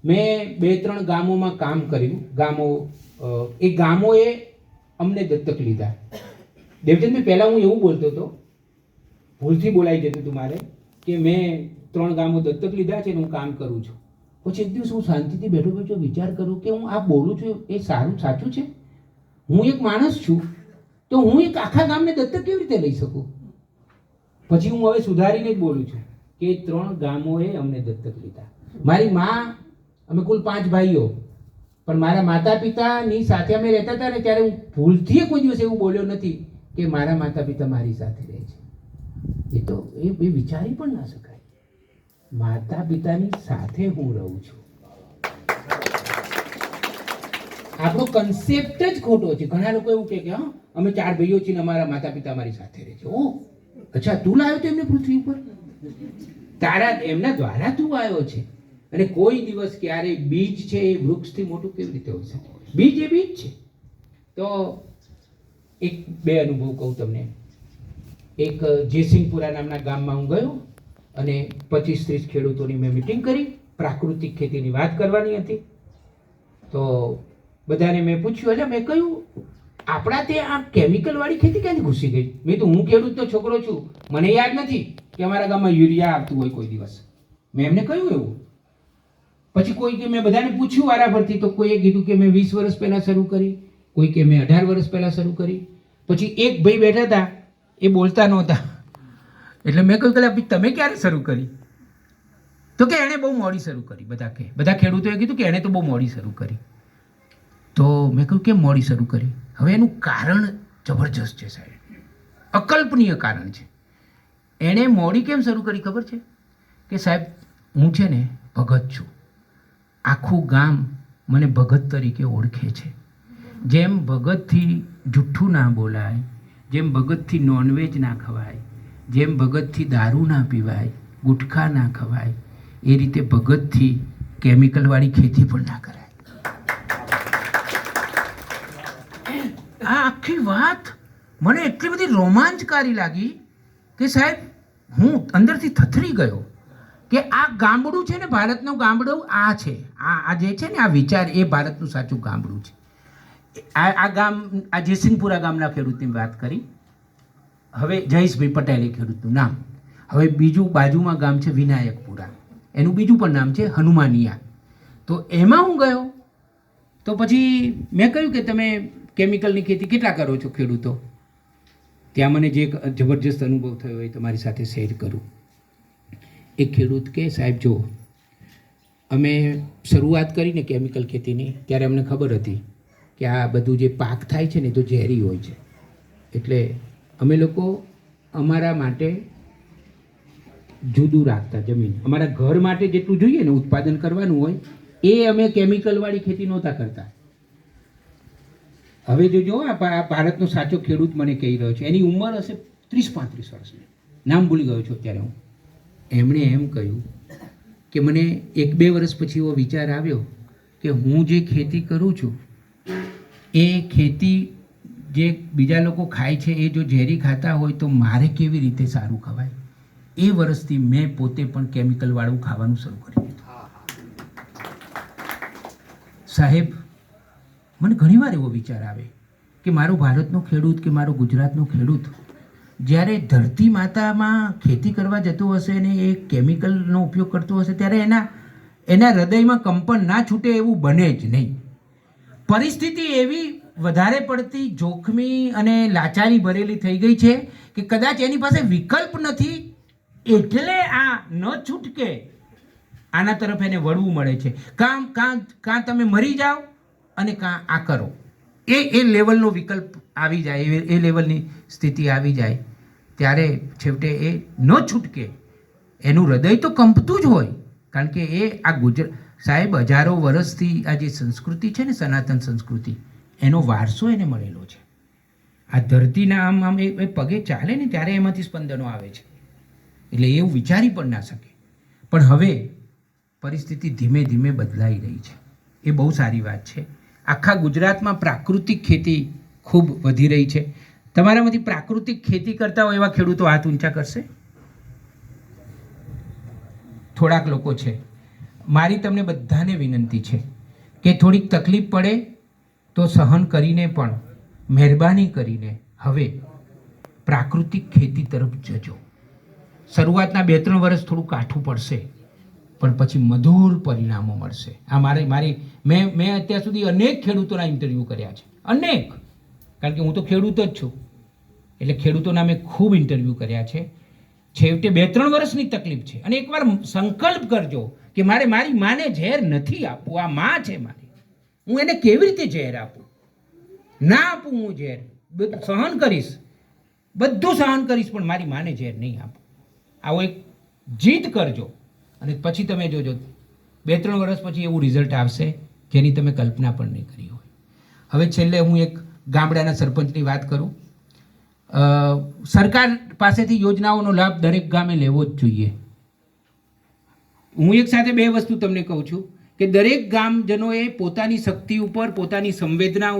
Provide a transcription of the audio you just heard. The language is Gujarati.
મેં 2-3 ગામોમાં કામ કર્યું. એ ગામોએ અમને દત્તક લીધા. દેવચંદભાઈ, પહેલાં હું એવું બોલતો હતો, ભૂલથી બોલાઈ જતું હતું મારે, કે મેં 3 ગામો દત્તક લીધા છે ને હું કામ કરું છું. પછી એક દિવસ હું શાંતિથી બેઠો વિચાર કરું કે હું આ બોલું છું એ સાચું છે? હું એક માણસ છું, તો હું એક આખા ગામને દત્તક કેવી રીતે લઈ શકું? પછી હું હવે સુધારીને જ બોલું છું કે 3 ગામોએ અમને દત્તક લીધા. મારી માં, અમે કુલ 5 ભાઈઓ, પણ મારા માતા પિતાની સાથે અમે રહેતા હતા ને ત્યારે હું ભૂલથી કોઈ દિવસ એવું બોલ્યો નથી કે મારા માતા પિતા મારી સાથે રહે છે. એ તો એ વિચારી પણ ના શકાય. માતા પિતાની સાથે હું રહું છું. આપણો કન્સેપ્ટ જ ખોટો છે. ઘણા લોકો એવું કહે કે હા, અમે 4 ભાઈઓ છીએ ને અમારા માતા પિતા અમારી સાથે રહે છે. ઓહ, અચ્છા, તું લાવ્યો તો એમને પૃથ્વી ઉપર? એમના દ્વારા તું આવ્યો છે. અને કોઈ દિવસ ક્યારે બીજ છે એ વૃક્ષથી મોટું કેવી રીતે હોય શકે? બીજ એ બીજ છે. તો 1-2 અનુભવ કહું તમને. એક જયસિંહપુરા નામના ગામમાં હું ગયો અને 25-30 ખેડૂતોની મેં મિટિંગ કરી. પ્રાકૃતિક ખેતીની વાત કરવાની હતી. તો બધાને મેં પૂછ્યું, એટલે મેં કહ્યું, આપણા તે આ કેમિકલવાળી ખેતી ક્યાંથી ઘૂસી ગઈ? મેં તો હું ખેડૂતનો છોકરો છું, મને યાદ નથી કે અમારા ગામમાં યુરિયા આવતું હોય કોઈ દિવસ. મેં એમને કહ્યું એવું. પછી કોઈ કે મેં બધાને પૂછ્યું વારાફરતી, તો કોઈએ કીધું કે મેં 20 વર્ષ પહેલાં શરૂ કરી, કોઈ કે મેં 18 વર્ષ પહેલાં શરૂ કરી. પછી એક ભાઈ બેઠા હતા, એ બોલતા નહોતા, એટલે મેં કહ્યું કે તમે ક્યારે શરૂ કરી? તો કે એણે બહુ મોડી શરૂ કરી. બધા ખેડૂતોએ કીધું કે એણે તો બહુ મોડી શરૂ કરી. તો મેં કહ્યું કેમ મોડી શરૂ કરી? હવે એનું કારણ જબરજસ્ત છે સાહેબ, અકલ્પનીય કારણ છે. એણે મોડી કેમ શરૂ કરી ખબર છે? કે સાહેબ, હું છે ને ભગત છું, આખું ગામ મને ભગત તરીકે ઓળખે છે. જેમ ભગતથી જુઠ્ઠું ના બોલાય, જેમ ભગતથી નોનવેજ ના ખવાય, જેમ ભગતથી દારૂ ના પીવાય, ગુટખા ના ખવાય, એ રીતે ભગતથી કેમિકલવાળી ખેતી પણ ના કરાય. આ આખી વાત મને એટલી બધી રોમાંચકારી લાગી કે સાહેબ, હું અંદરથી થથરી ગયો કે આ ગામડું છે ને, ભારતનું ગામડું આ છે. આ જે છે ને, આ વિચાર, એ ભારતનું સાચું ગામડું છે. આ ગામ, આ જયસિંહપુરા ગામના ખેડૂતની વાત કરી. હવે જયેશભાઈ પટેલે ખેડૂતનું નામ. હવે બીજું બાજુમાં ગામ છે વિનાયકપુરા, એનું બીજું પણ નામ છે હનુમાનિયા. તો એમાં હું ગયો તો પછી મેં કહ્યું કે તમે કેમિકલની ખેતી કેટલા કરો છો ખેડૂતો? ત્યાં મને જે જબરજસ્ત અનુભવ થયો એ તમારી સાથે શેર કરું. એક ખેડૂત કે સાહેબ જો, અમે શરૂઆત કરીને કેમિકલ ખેતીની ત્યારે અમને ખબર હતી કે આ બધું જે પાક થાય છે ને તો ઝેરી હોય છે. એટલે અમે લોકો અમારા માટે જુદું રાખતા જમીન. અમારા ઘર માટે જેટલું જોઈએ ને ઉત્પાદન કરવાનું હોય એ અમે કેમિકલવાળી ખેતી નહોતા કરતા. હવે જો આ ભારતનો સાચો ખેડૂત મને કહી રહ્યો છે, એની ઉંમર હશે 30-35 વર્ષની, નામ ભૂલી ગયો છું અત્યારે હું. એમણે એમ કહ્યું કે મને 1-2 વર્ષ પછી એવો વિચાર આવ્યો કે હું જે ખેતી કરું છું એ ખેતી જે બીજા લોકો ખાય છે એ જો ઝેરી ખાતા હોય તો મારે કેવી રીતે સારું ખવાય? એ વર્ષથી મેં પોતે પણ કેમિકલવાળું ખાવાનું શરૂ કરી દીધું. સાહેબ, મને ઘણીવાર એવો વિચાર આવે કે મારો ભારતનો ખેડૂત કે મારો ગુજરાતનો ખેડૂત જ્યારે ધરતી માતામાં ખેતી કરવા જતો હશે અને એ કેમિકલનો ઉપયોગ કરતો હશે ત્યારે એના હૃદયમાં કંપન ના છૂટે એવું બને જ નહીં. પરિસ્થિતિ એવી વધારે પડતી જોખમી અને લાચારી ભરેલી થઈ ગઈ છે કે કદાચ એની પાસે વિકલ્પ નથી, એટલે આ ન છૂટકે આના તરફ એને વળવું મળે છે. કાં તમે મરી જાઓ અને કાં આ કરો. એ લેવલનો વિકલ્પ આવી જાય, એ લેવલની સ્થિતિ આવી જાય ત્યારે છેવટે એ ન છૂટકે, એનું હૃદય તો કંપતું જ હોય. કારણ કે એ આ સાહેબ, હજારો વર્ષથી આ જે સંસ્કૃતિ છે ને, સનાતન સંસ્કૃતિ, એનો વારસો એને મળેલો છે. આ ધરતીના આમ એ પગે ચાલે ને ત્યારે એમાંથી સ્પંદનો આવે છે. એટલે એવું વિચારી પણ ના શકે. પણ હવે પરિસ્થિતિ ધીમે ધીમે બદલાઈ રહી છે, એ બહુ સારી વાત છે. આખા ગુજરાતમાં પ્રાકૃતિક ખેતી ખૂબ વધી રહી છે. તમારામાંથી પ્રાકૃતિક ખેતી કરતા હોય એવા ખેડૂતો હાથ ઊંચા કરશે? થોડાક લોકો છે. મારી તમને બધાને વિનંતી છે કે થોડીક તકલીફ પડે તો સહન કરીને પણ મહેરબાની કરીને હવે પ્રાકૃતિક ખેતી તરફ જજો. શરૂઆતના 2-3 વર્ષ થોડું કાઠું પડશે, પણ પછી મધુર પરિણામો મળશે. આ મેં અત્યાર સુધી અનેક ખેડૂતોના ઇન્ટરવ્યૂ કર્યા છે, અનેક, કારણ કે હું તો ખેડૂત જ છું, એટલે ખેડૂતોના મેં ખૂબ ઇન્ટરવ્યૂ કર્યા છે. છેવટે 2-3 વર્ષની તકલીફ છે, અને એકવાર સંકલ્પ કરજો કે મારે મારી માને ઝેર નથી આપવું. આ માં છે મારી, હું એને કેવી રીતે ઝેર આપું? ના આપું, હું ઝેર સહન કરીશ, બધું સહન કરીશ, પણ મારી માને ઝેર નહીં આપું. આવો એક જીદ કરજો, અને પછી તમે જોજો 2-3 વર્ષ પછી એવું રિઝલ્ટ આવશે જેની તમે કલ્પના પણ નહીં કરી હોય. હવે છેલ્લે હું એક ગામડાના સરપંચની વાત કરું. સરકાર પાસેથી યોજનાઓનો લાભ દરેક ગામે લેવો જ જોઈએ. હું એક સાથે 2 વસ્તુ તમને કહું છું કે દરેક ગામજનોએ પોતાની શક્તિ ઉપર, પોતાની સંવેદના